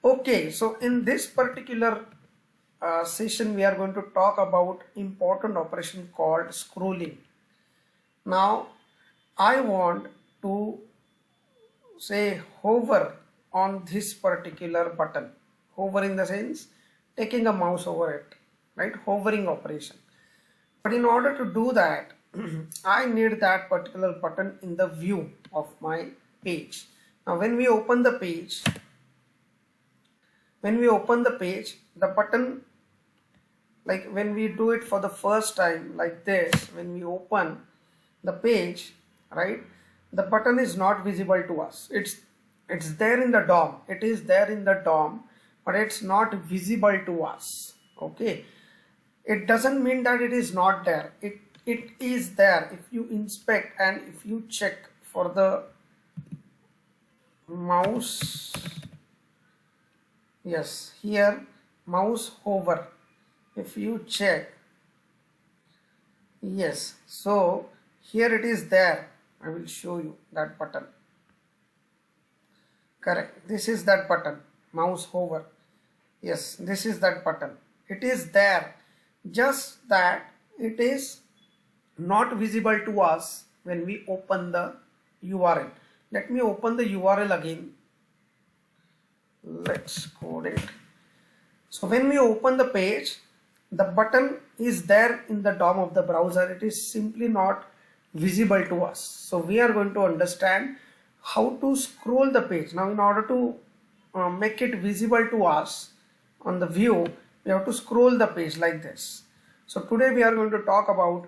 Okay, so in this particular session we are going to talk about important operation called scrolling. Now I want to say hover on this particular button. Hover in the sense taking a mouse over it, right? Hovering operation. But in order to do that, I need that particular button in the view of my page. Now when we open the page, the button, like when we do it for the first time like this, when we open the page, right, the button is not visible to us. It's there in the DOM. It is there in the DOM, but it's not visible to us. Okay, it doesn't mean that it is not there. It is there. If you inspect and if you check for the mouse, yes, here mouse hover, if you check, yes, so here it is there. I will show you that button. Correct, this is that button, mouse hover. Yes, this is that button. It is there, just that it is not visible to us when we open the URL. Let me open the URL again. Let's code it. So when we open the page, the button is there in the DOM of the browser. It is simply not visible to us. So we are going to understand how to scroll the page. Now in order to make it visible to us on the view, we have to scroll the page like this. So today we are going to talk about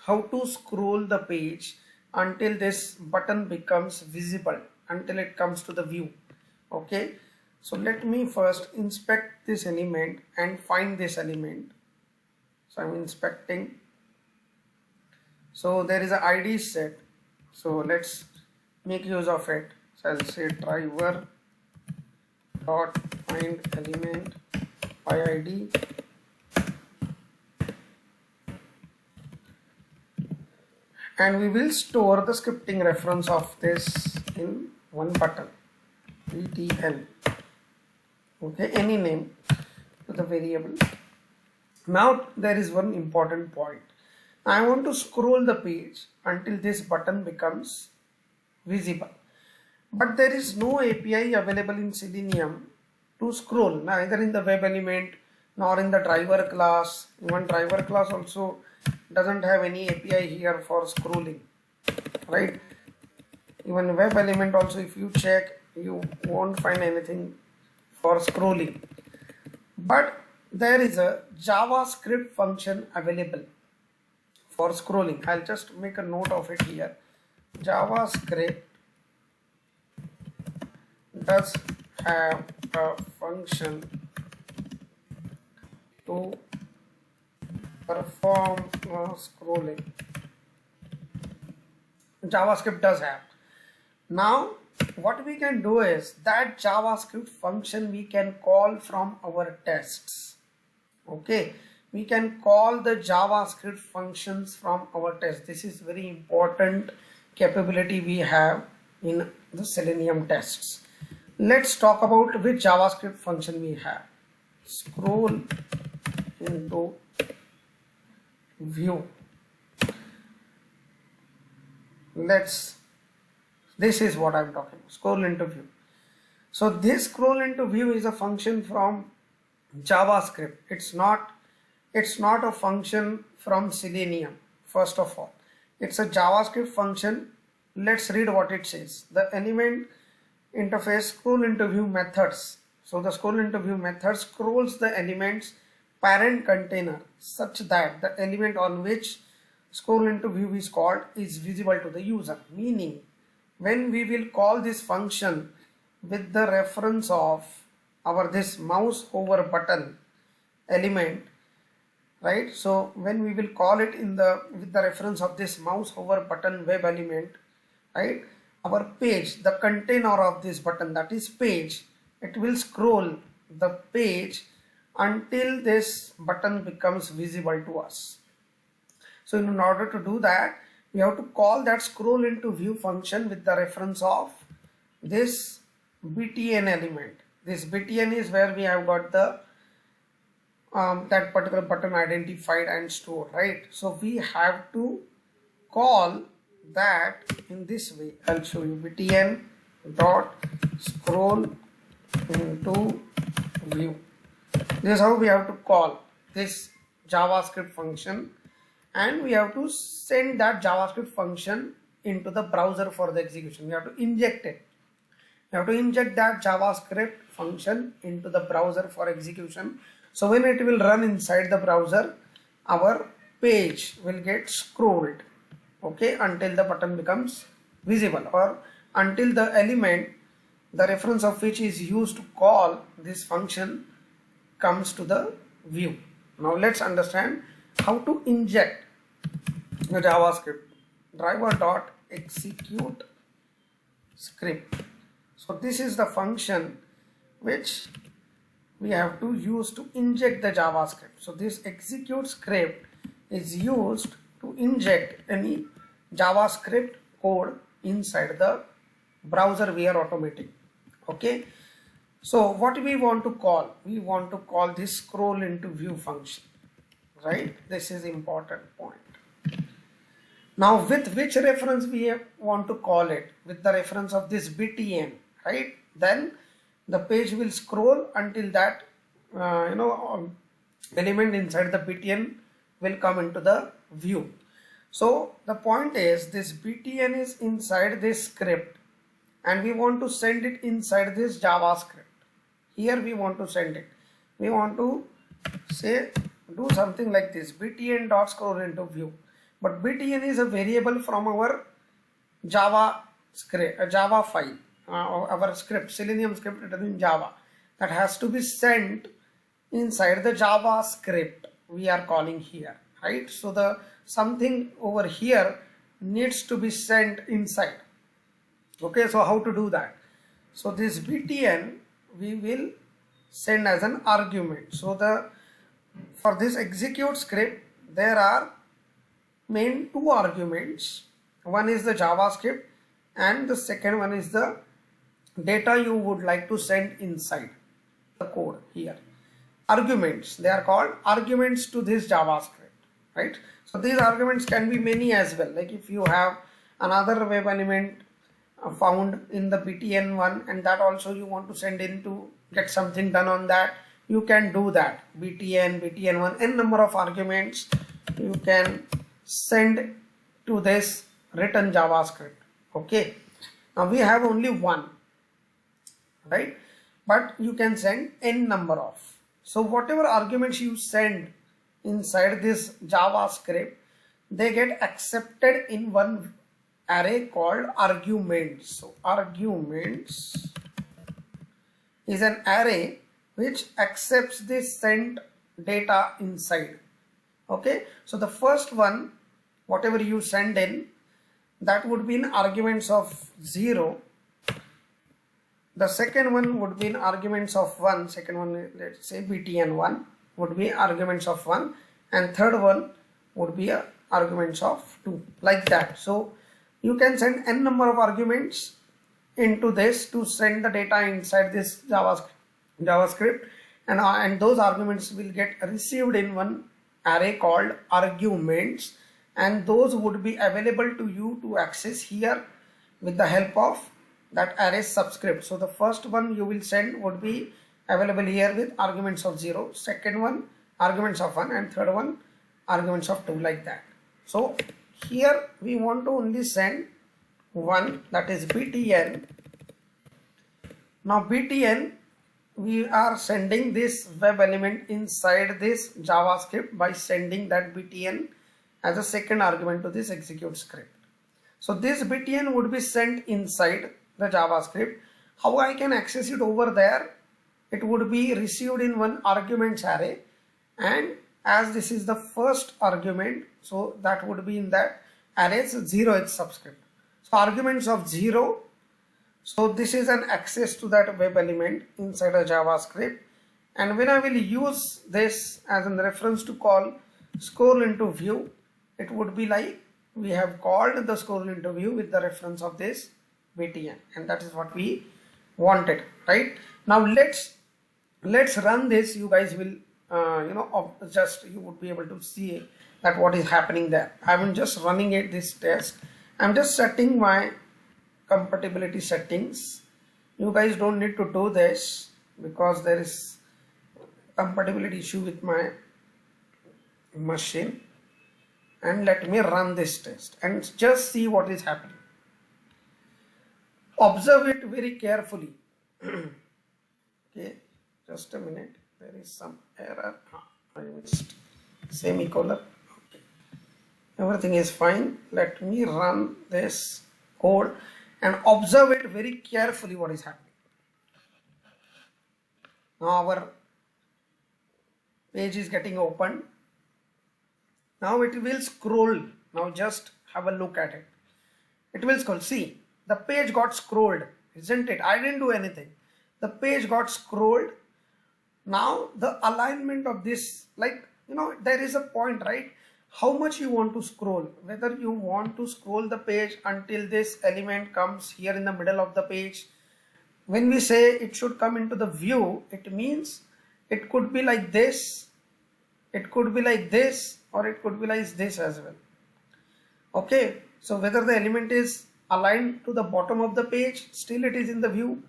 how to scroll the page until this button becomes visible, until it comes to the view. Okay, so let me first inspect this element and find this element. So I'm inspecting. So there is an ID set. So let's make use of it. So I'll say driver dot find element by ID. And we will store the scripting reference of this in one button, btn. Okay, any name to the variable. Now there is one important point. I want to scroll the page until this button becomes visible, but there is no API available in Selenium to scroll, neither in the web element nor in the driver class. Even driver class also doesn't have any API here for scrolling, right? Even web element also, if you check, you won't find anything for scrolling. But there is a JavaScript function available for scrolling. I'll just make a note of it here. JavaScript does have a function to perform scrolling. JavaScript does have. Now what we can do is that JavaScript function we can call from our tests. Okay, we can call the JavaScript functions from our tests. This is very important capability we have in the Selenium tests. Let's talk about which JavaScript function we have. Scroll into view. This is what I'm talking about, scroll into view. So this scroll into view is a function from JavaScript. It's not a function from Selenium. First of all, it's a JavaScript function. Let's read what it says. The element interface scroll into view methods. So the scroll into view method scrolls the element's parent container such that the element on which scroll into view is called is visible to the user. Meaning, when we will call this function with the reference of our this mouse hover button element, right? So when we will call it in the with the reference of this mouse hover button web element, right, our page, the container of this button, that is page, it will scroll the page until this button becomes visible to us. So in order to do that, we have to call that scroll into view function with the reference of this btn element. This btn is where we have got the that particular button identified and stored, right? So we have to call that in this way. I'll show you. Btn dot scroll into view. This is how we have to call this JavaScript function, and we have to send that JavaScript function into the browser for the execution. We have to inject it. You have to inject that JavaScript function into the browser for execution. So when it will run inside the browser, our page will get scrolled, okay, until the button becomes visible, or until the element, the reference of which is used to call this function, comes to the view. Now let's understand how to inject the JavaScript. Driver dot execute script. So this is the function which we have to use to inject the JavaScript. So this execute script is used to inject any JavaScript code inside the browser we are automating. Okay. So what we want to call? We want to call this scroll into view function, right? This is important point. Now with which reference we want to call it? With the reference of this btn, right? Then the page will scroll until that element inside the btn will come into the view. So the point is, this btn is inside this script and we want to send it inside this JavaScript. Here we want to send it. We want to say, do something like this: btn dot scroll into view. But btn is a variable from our Java script, a Java file, our script, Selenium script written in Java, that has to be sent inside the JavaScript we are calling here, right? So the something over here needs to be sent inside. Okay, so how to do that? So this btn we will send as an argument. So for this execute script there are main two arguments. One is the JavaScript and the second one is the data you would like to send inside the code here. Arguments, they are called arguments to this JavaScript, right? So these arguments can be many as well. Like if you have another web element found in the btn one and that also you want to send in to get something done on that, you can do that. btn1, n number of arguments you can send to this written JavaScript. Okay, now we have only one, right? But you can send n number of. So whatever arguments you send inside this JavaScript, they get accepted in one array called arguments. So arguments is an array which accepts this sent data inside. Okay, so the first one, whatever you send in, that would be in arguments of 0. The second one would be in arguments of 1. Second one, let's say btn1, would be arguments of 1, and third one would be arguments of 2, like that. So you can send n number of arguments into this to send the data inside this JavaScript, and those arguments will get received in one array called arguments, and those would be available to you to access here with the help of that array subscript. So the first one you will send would be available here with arguments of 0, second one arguments of 1, and third one arguments of 2, like that. So here we want to only send one, that is btn. Now btn, we are sending this web element inside this JavaScript by sending that btn as a second argument to this execute script. So this btn would be sent inside the JavaScript. How I can access it over there? It would be received in one arguments array, and as this is the first argument, so that would be in that array's 0th subscript. So arguments of 0. So this is an access to that web element inside a JavaScript, and when I will use this as a reference to call scroll into view, it would be like we have called the scroll into view with the reference of this btn, and that is what we wanted. right? Now let's run this. You guys will just you would be able to see that what is happening there. I'm just running it this test. I'm just setting my compatibility settings. You guys don't need to do this because there is compatibility issue with my machine. And let me run this test and just see what is happening. Observe it very carefully. Okay, just a minute. There is some error. I missed semicolon. Okay. Everything is fine. Let me run this code and observe it very carefully what is happening. Now our page is getting opened. Now it will scroll. Now just have a look at it. It will scroll. See, the page got scrolled, isn't it? I didn't do anything. The page got scrolled. Now the alignment of this, like, there is a point, right? How much you want to scroll, whether you want to scroll the page until this element comes here in the middle of the page. When we say it should come into the view, it means it could be like this, it could be like this, or it could be like this as well. Okay, so whether the element is aligned to the bottom of the page, still it is in the view.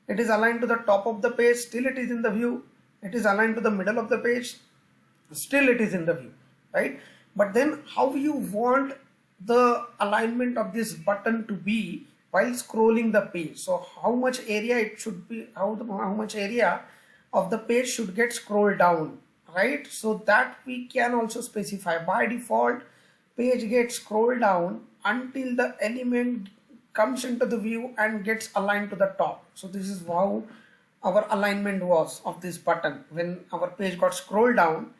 It is aligned to the top of the page, still it is in the view. It is aligned to the middle of the page, still it is in the view, right? But then how you want the alignment of this button to be while scrolling the page. So how much area it should be, how much area of the page should get scrolled down, right? So that we can also specify. By default, page gets scrolled down until the element comes into the view and gets aligned to the top. So this is how our alignment was of this button. When our page got scrolled down,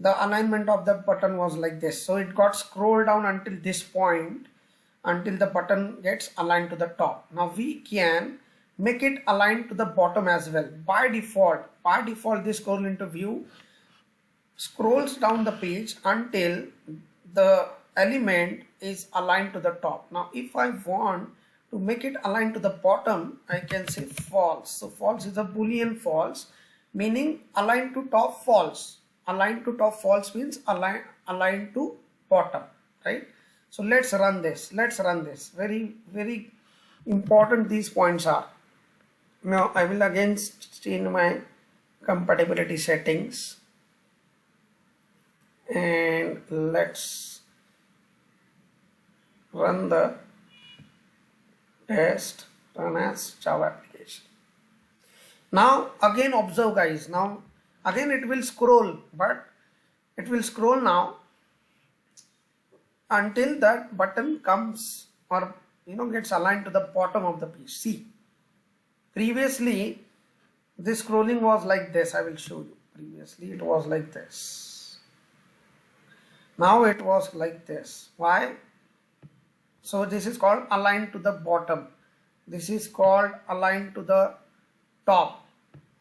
the alignment of the button was like this. So it got scrolled down until this point, until the button gets aligned to the top. Now we can make it aligned to the bottom as well. By default this scroll into view scrolls down the page until the element is aligned to the top. Now if I want to make it aligned to the bottom, I can say false. So false is a boolean false, meaning aligned to top false. Aligned to top false means aligned to bottom, right? So let's run this. Very, very important these points are. Now I will again change my compatibility settings and let's run the test, run as Java application. Now again observe guys, now again it will scroll, but it will scroll now until that button comes or gets aligned to the bottom of the page. See, previously this scrolling was like this. I will show you. Previously it was like this. Now it was like this. Why? So this is called aligned to the bottom. This is called aligned to the top,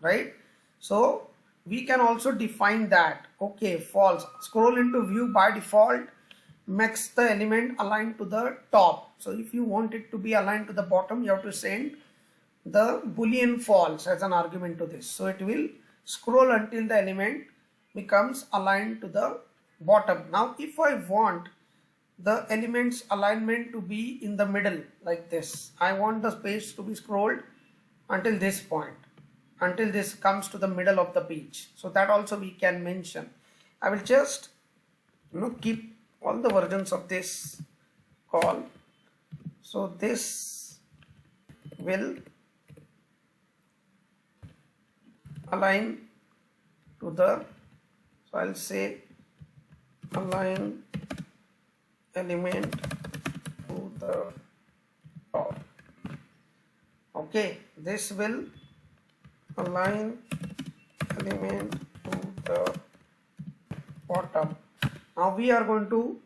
right? So we can also define that. Okay, false. Scroll into view by default makes the element aligned to the top. So if you want it to be aligned to the bottom, you have to send the boolean false as an argument to this. So it will scroll until the element becomes aligned to the bottom. Now if I want the element's alignment to be in the middle like this, I want the page to be scrolled until this point, until this comes to the middle of the page. So that also we can mention. I will just keep all the versions of this call. So this will align to the, so I'll say align element to the top. Okay, this will align element to the bottom. Now we are going to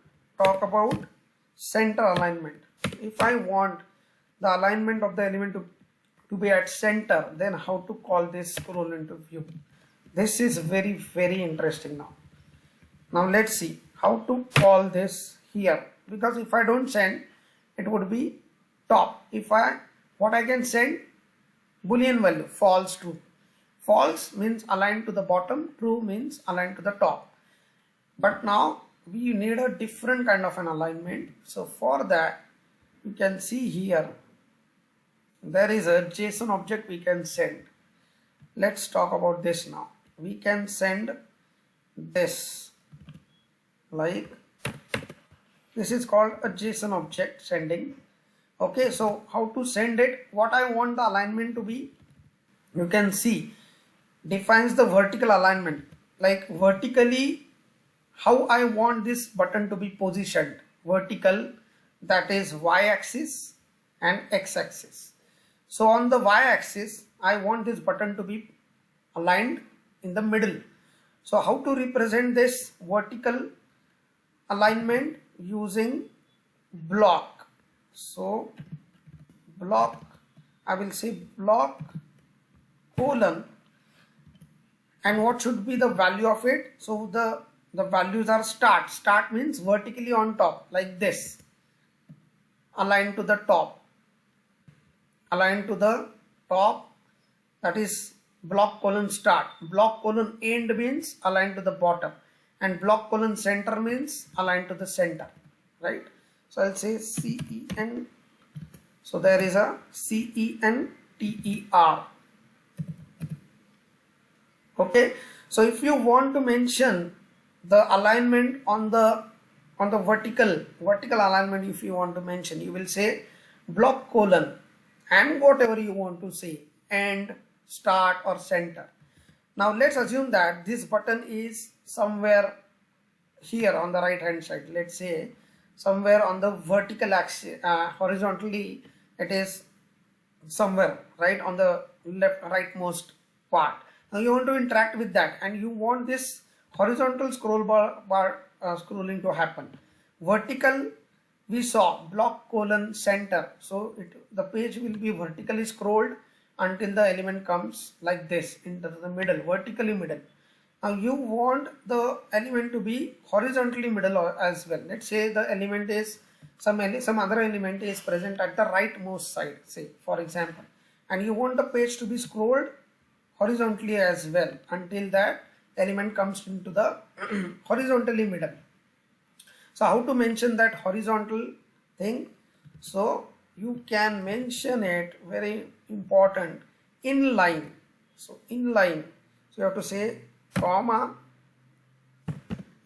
talk about center alignment. If I want the alignment of the element to be at center, then how to call this scroll into view. This is very, very interesting now. Now let's see how to call this here, because if I don't send, it would be top. What I can send, Boolean value false, true. False means aligned to the bottom, true means aligned to the top. But now we need a different kind of an alignment. So for that, you can see here there is a JSON object we can send. Let's talk about this now. We can send this, like this is called a JSON object sending. Okay, so how to send it? What I want the alignment to be, you can see, defines the vertical alignment, like vertically how I want this button to be positioned. Vertical, that is y-axis and x-axis. So on the y-axis, I want this button to be aligned in the middle. So how to represent this vertical alignment? Using block. So block, I will say block colon, and what should be the value of it? So the values are start. Start means vertically on top, like this, aligned to the top, aligned to the top, that is block colon start. Block colon end means aligned to the bottom, and block colon center means aligned to the center, right? So I'll say CEN. So there is a CENTER. Okay, so if you want to mention the alignment on the vertical alignment, if you want to mention, you will say block colon and whatever you want to say, end, start or center. Now let's assume that this button is somewhere here on the right hand side. Let's say somewhere on the vertical axis, horizontally it is somewhere right on the left rightmost part. Now you want to interact with that, and you want this horizontal scroll bar scrolling to happen. Vertical, we saw block colon center, so the page will be vertically scrolled until the element comes like this into the middle, vertically middle. Now you want the element to be horizontally middle as well. Let's say the element is some other element is present at the rightmost side, say for example, and you want the page to be scrolled horizontally as well until that element comes into the horizontally middle. So how to mention that horizontal thing? So you can mention it, very important, inline. So inline, so you have to say comma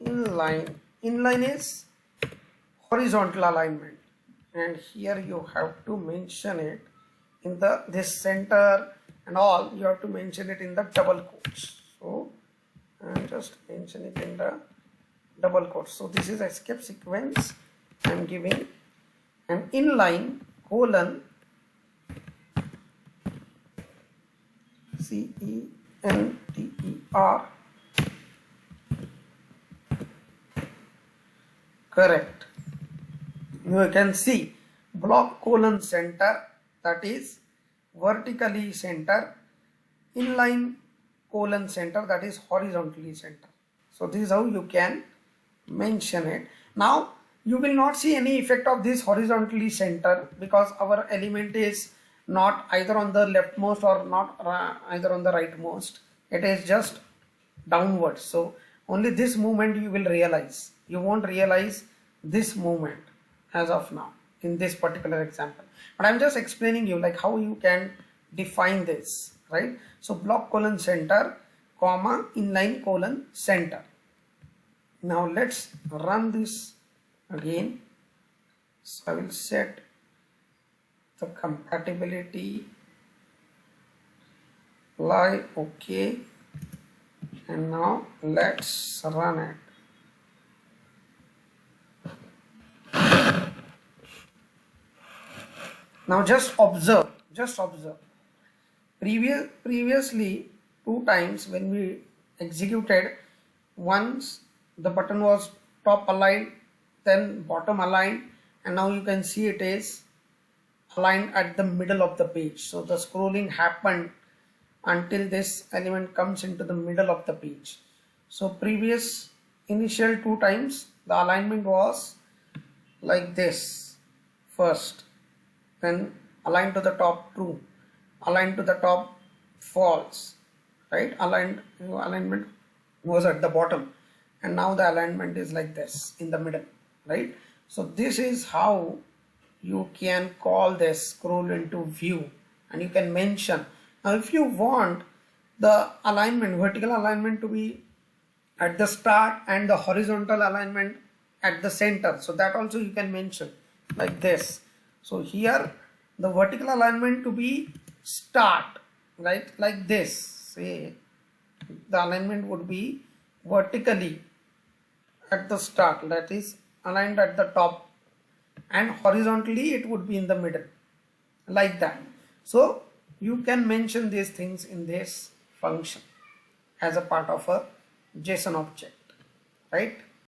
inline. Inline is horizontal alignment, and here you have to mention it in this center and all, you have to mention it in the double quotes. So and just mention it in the double quotes. So this is escape sequence. I am giving an inline colon CENTER. Correct. You can see block colon center, that is vertically center, inline colon center, that is horizontally center. So this is how you can mention it. Now you will not see any effect of this horizontally center because our element is not either on the leftmost or not either on the rightmost. It is just downwards. So only this movement you will realize. You won't realize this movement as of now in this particular example. But I'm just explaining you like how you can define this, right? So block colon center, comma inline colon center. Now let's run this again. So I will set the compatibility apply, okay, and now let's run it. Now just observe. Previously 2 times when we executed, once the button was top aligned, then bottom aligned, and now you can see it is aligned at the middle of the page. So the scrolling happened until this element comes into the middle of the page. So previous initial 2 times the alignment was like this first, then aligned to the top, true, aligned to the top, false, right? Alignment was at the bottom, and now the alignment is like this in the middle, right? So this is how you can call this scroll into view, and you can mention. Now if you want the alignment, vertical alignment to be at the start and the horizontal alignment at the center, so that also you can mention like this. So here the vertical alignment to be start, right, like this. Say the alignment would be vertically at the start, that is aligned at the top, and horizontally it would be in the middle, like that. So you can mention these things in this function as a part of a JSON object, right?